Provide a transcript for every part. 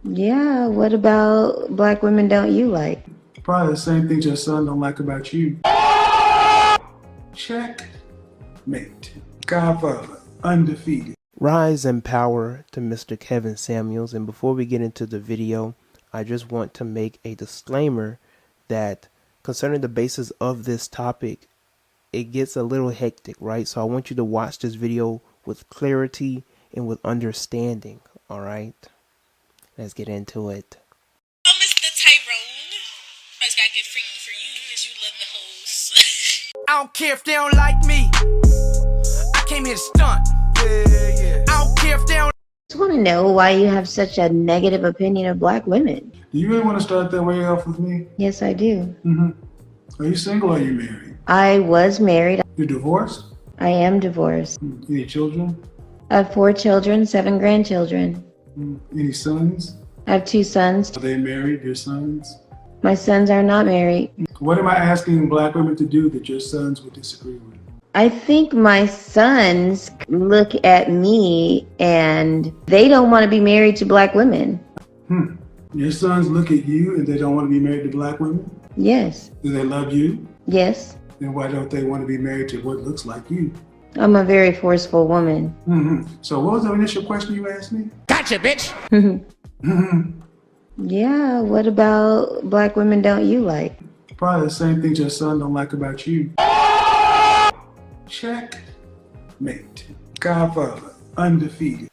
Yeah, what about black women don't you like? Probably the same things your son don't like about you. Check. Mate. Godfather. Undefeated. Rise and power to Mr. Kevin Samuels. And before we get into the video, I just want to make a disclaimer that concerning the basis of this topic, it gets a little hectic, right? So I want you to watch this video with clarity and with understanding, all right? Let's get into it. Oh, Mr. Tyrone. First gotta get freaky for you because you love the hoes. I don't care if they don't like me. I came here to stunt. I don't care if they don't. I just want to know why you have such a negative opinion of black women. Do you really want to start that way off with me? Yes, I do. Are you single or are you married? I was married. You're divorced? I am divorced. Any children? I have 4 children, 7 grandchildren. Any sons? I have 2 sons. Are they married, your sons? My sons are not married. What am I asking black women to do that your sons would disagree with? I think my sons look at me and they don't want to be married to black women. Your sons look at you and they don't want to be married to black women? Yes. Do they love you? Yes. Then why don't they want to be married to what looks like you? I'm a very forceful woman. So what was the initial question you asked me? Gotcha, bitch. Yeah, what about black women don't you like? Probably the same things your son don't like about you. Check. Mate. Godfather. Undefeated.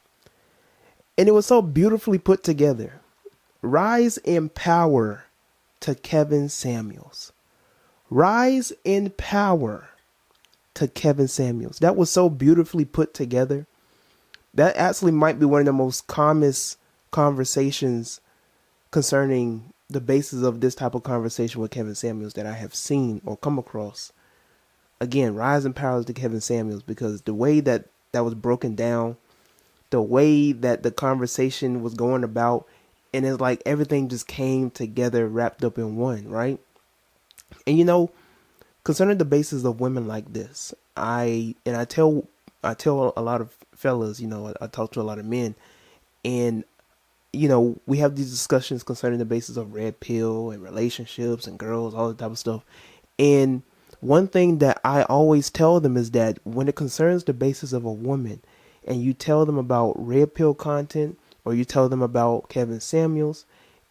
And it was so beautifully put together. Rise in power to Kevin Samuels. Rise in power to Kevin Samuels. That was so beautifully put together. That actually might be one of the most calmest conversations concerning the basis of this type of conversation with Kevin Samuels that I have seen or come across. Again, rise in power to Kevin Samuels, because the way that was broken down, the way that the conversation was going about, and it's like everything just came together wrapped up in one, right? And you know, concerning the basis of women like this, I tell a lot of fellas, you know, I talk to a lot of men, and you know, we have these discussions concerning the basis of red pill and relationships and girls, all that type of stuff. And one thing that I always tell them is that when it concerns the basis of a woman, and you tell them about red pill content, or you tell them about Kevin Samuels,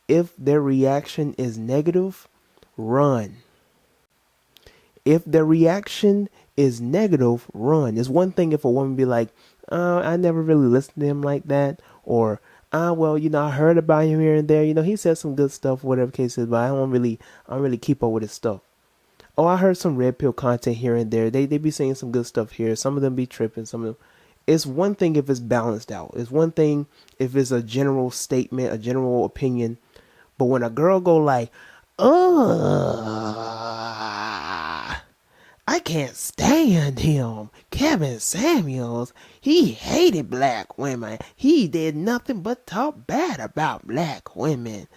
if their reaction is negative, run. If their reaction is negative, run. It's one thing if a woman be like, I never really listened to him like that, or well, you know, I heard about him here and there, you know, he said some good stuff, whatever the case is, but I don't really keep up with his stuff. Oh, I heard some red pill content here and there. They be saying some good stuff here. Some of them be tripping, some of them. It's one thing if it's balanced out. It's one thing if it's a general statement, a general opinion. But when a girl go like, I can't stand him. Kevin Samuels, he hated black women. He did nothing but talk bad about black women.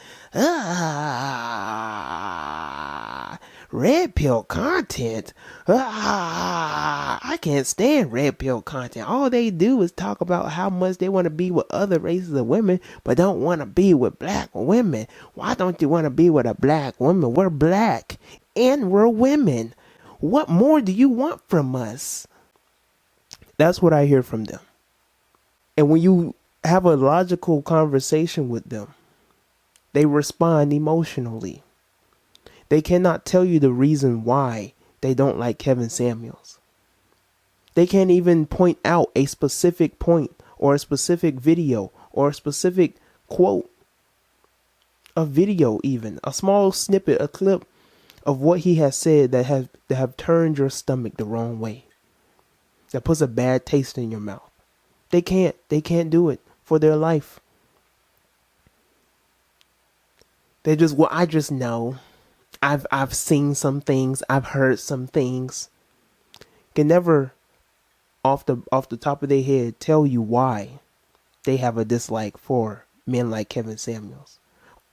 Red pill content. I can't stand red pill content. All they do is talk about how much they want to be with other races of women, but don't want to be with black women. Why don't you want to be with a black woman? We're black and we're women. What more do you want from us? That's what I hear from them. And when you have a logical conversation with them, they respond emotionally. They cannot tell you the reason why they don't like Kevin Samuels. They can't even point out a specific point or a specific video or a specific quote. A video even. A small snippet, a clip of what he has said that have turned your stomach the wrong way. That puts a bad taste in your mouth. They can't do it for their life. They just, well, I just know. I've seen some things, I've heard some things. Can never off the top of their head tell you why they have a dislike for men like Kevin Samuels.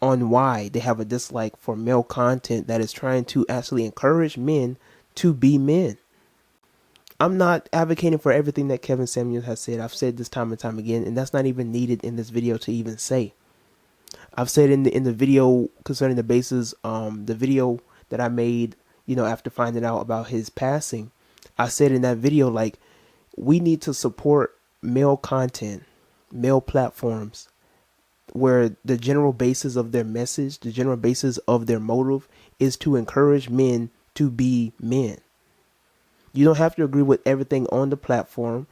On why they have a dislike for male content that is trying to actually encourage men to be men. I'm not advocating for everything that Kevin Samuels has said. I've said this time and time again, and that's not even needed in this video to even say. I've said in the video concerning the bases, the video that I made, after finding out about his passing, I said in that video, like, we need to support male content, male platforms, where the general basis of their message, the general basis of their motive is to encourage men to be men. You don't have to agree with everything on the platform.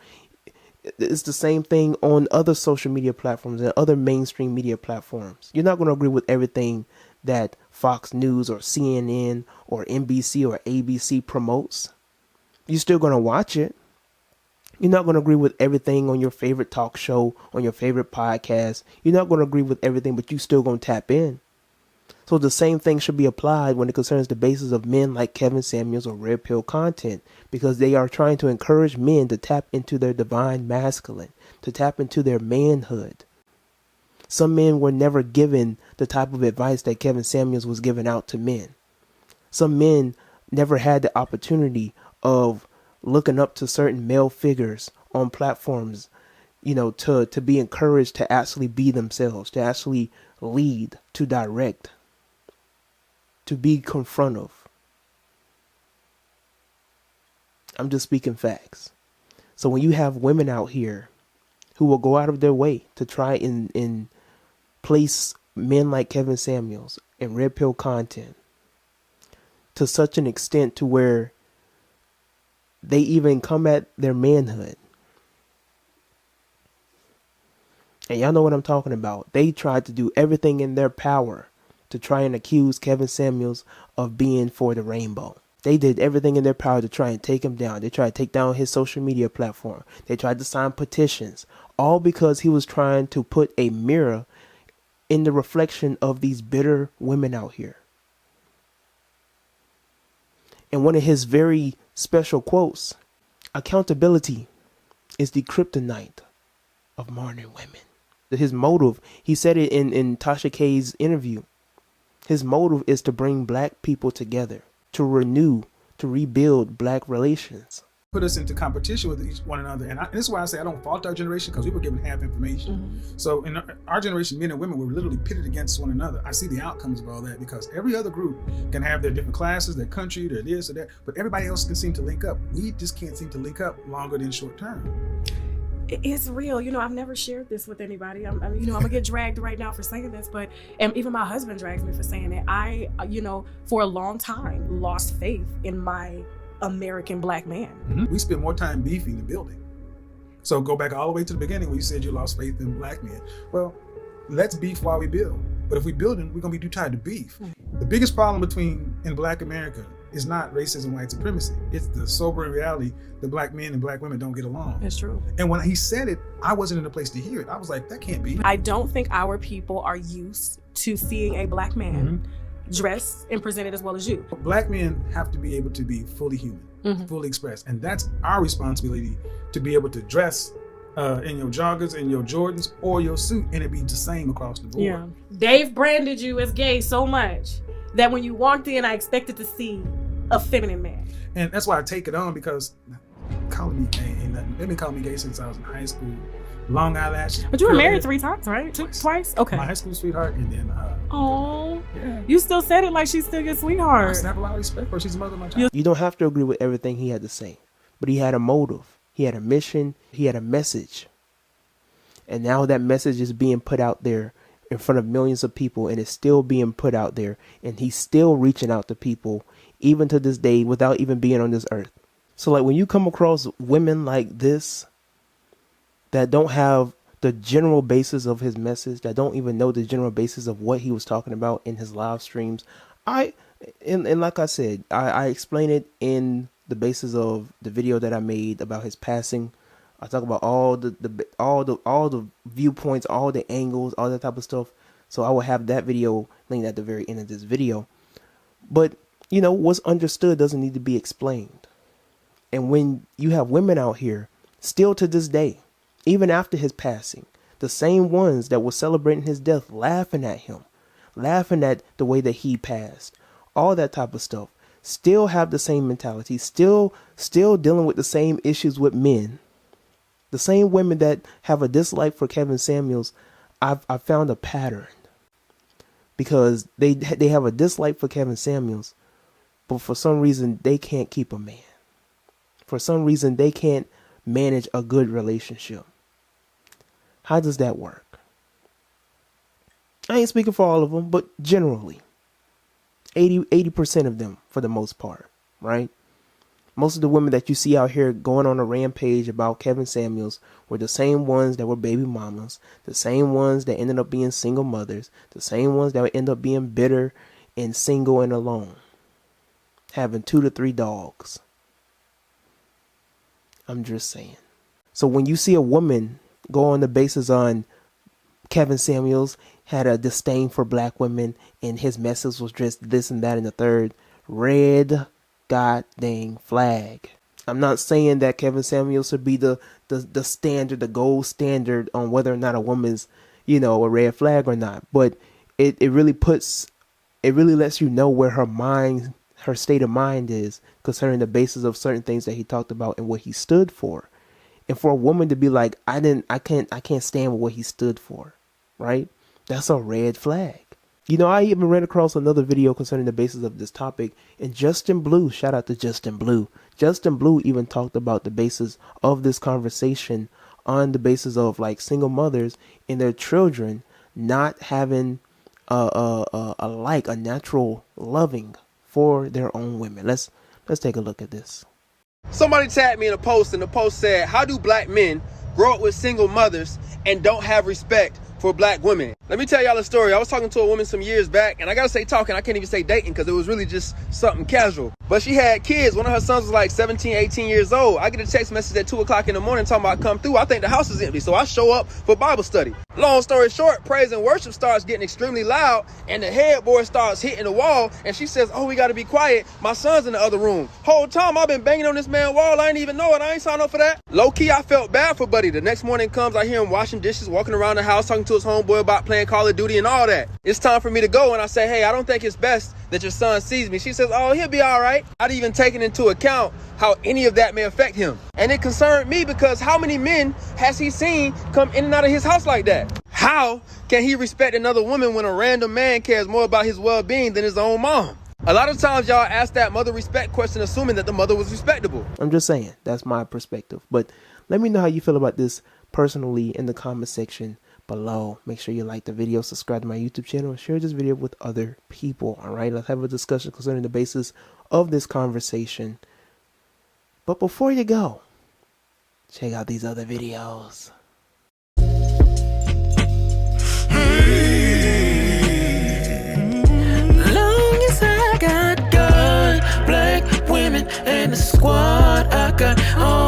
It's the same thing on other social media platforms and other mainstream media platforms. You're not going to agree with everything that Fox News or CNN or NBC or ABC promotes. You're still going to watch it. You're not going to agree with everything on your favorite talk show, on your favorite podcast. You're not going to agree with everything, but you're still going to tap in. So the same thing should be applied when it concerns the basis of men like Kevin Samuels or Red Pill content, because they are trying to encourage men to tap into their divine masculine, to tap into their manhood. Some men were never given the type of advice that Kevin Samuels was giving out to men. Some men never had the opportunity of looking up to certain male figures on platforms, to be encouraged to actually be themselves, to actually lead, to direct, to be confrontive. I'm just speaking facts. So when you have women out here who will go out of their way to try and place men like Kevin Samuels and Red Pill content to such an extent to where they even come at their manhood. And y'all know what I'm talking about. They tried to do everything in their power to try and accuse Kevin Samuels of being for the rainbow. They did everything in their power to try and take him down. They tried to take down his social media platform. They tried to sign petitions, all because he was trying to put a mirror in the reflection of these bitter women out here. And one of his very special quotes, accountability is the kryptonite of modern women. His motive, he said it in Tasha K's interview. His motive is to bring black people together, to renew, to rebuild black relations. Put us into competition with one another. And this is why I say I don't fault our generation, because we were given half information. Mm-hmm. So in our generation, men and women were literally pitted against one another. I see the outcomes of all that, because every other group can have their different classes, their country, their this or that, but everybody else can seem to link up. We just can't seem to link up longer than short term. It's real. I've never shared this with anybody. I'm gonna get dragged right now for saying this, but and even my husband drags me for saying it. I, for a long time lost faith in my American black man. Mm-hmm. We spend more time beefing than building. So go back all the way to the beginning where you said you lost faith in black men. Well, let's beef while we build. But if we building, we're gonna be too tired to beef. Mm-hmm. The biggest problem in black America is not racism, white supremacy. It's the sobering reality that black men and black women don't get along. That's true. And when he said it, I wasn't in a place to hear it. I was like, that can't be. I don't think our people are used to seeing a black man dressed and presented as well as you. Black men have to be able to be fully human, fully expressed. And that's our responsibility, to be able to dress in your joggers, in your Jordans, or your suit, and it be the same across the board. Yeah. They've branded you as gay so much that when you walked in, I expected to see a feminine man. And that's why I take it on, because calling me gay ain't nothing. They've been calling me gay since I was in high school. Long eyelashes. But you were married 3 times, right? Twice? Okay. My high school sweetheart, and then yeah. You still said it like she's still your sweetheart. I have a lot of respect for her. She's the mother of my child. You don't have to agree with everything he had to say, but he had a motive. He had a mission. He had a message. And now that message is being put out there in front of millions of people, and it's still being put out there, and he's still reaching out to people even to this day without even being on this earth. So like when you come across women like this that don't have the general basis of his message, that don't even know the general basis of what he was talking about in his live streams, and like I said, I explain it in the basis of the video that I made about his passing. I talk about all the viewpoints, all the angles, all that type of stuff. So I will have that video linked at the very end of this video. But what's understood doesn't need to be explained. And when you have women out here still to this day, even after his passing, the same ones that were celebrating his death, laughing at him, laughing at the way that he passed, all that type of stuff, still have the same mentality, still dealing with the same issues with men. The same women that have a dislike for Kevin Samuels, I've found a pattern. because they have a dislike for Kevin Samuels, but for some reason they can't keep a man. For some reason they can't manage a good relationship. How does that work? I ain't speaking for all of them, but generally 80% of them for the most part, right? Most of the women that you see out here going on a rampage about Kevin Samuels were the same ones that were baby mamas, the same ones that ended up being single mothers, the same ones that would end up being bitter and single and alone, having 2 to 3 dogs. I'm just saying. So when you see a woman go on the basis on Kevin Samuels had a disdain for black women and his message was just this and that and the third, red god dang flag. I'm not saying that Kevin Samuels should be the standard, the gold standard on whether or not a woman's, a red flag or not. But it really lets you know where her state of mind is concerning the basis of certain things that he talked about and what he stood for. And for a woman to be like, I can't stand what he stood for, right? That's a red flag. I even ran across another video concerning the basis of this topic, and Justin Blue, shout out to Justin Blue. Justin Blue even talked about the basis of this conversation on the basis of like single mothers and their children not having a natural loving for their own women. Let's take a look at this. Somebody tagged me in a post, and the post said, how do black men grow up with single mothers and don't have respect for black women? Let me tell y'all a story. I was talking to a woman some years back, and I gotta say talking, I can't even say dating because it was really just something casual. But she had kids. One of her sons was like 17, 18 years old. I get a text message at 2 o'clock in the morning talking about come through. I think the house is empty, so I show up for Bible study. Long story short, praise and worship starts getting extremely loud, and the headboard starts hitting the wall, and she says, oh, we gotta be quiet. My son's in the other room. Whole time I've been banging on this man's wall. I ain't even know it. I ain't signed up for that. Low key, I felt bad for Buddy. The next morning comes, I hear him washing dishes, walking around the house, talking to his homeboy about playing Call of Duty and all that. It's time for me to go, and I say, hey, I don't think it's best that your son sees me. She says, oh, he'll be all right. I'd even taken into account how any of that may affect him. And it concerned me because how many men has he seen come in and out of his house like that? How can he respect another woman when a random man cares more about his well-being than his own mom? A lot of times y'all ask that mother respect question assuming that the mother was respectable. I'm just saying, that's my perspective. But let me know how you feel about this personally in the comment section below. Make sure you like the video, subscribe to my YouTube channel, and share this video with other people. All right, let's have a discussion concerning the basis of this conversation. But before you go, check out these other videos. Long as I got good black women in the squad, I got all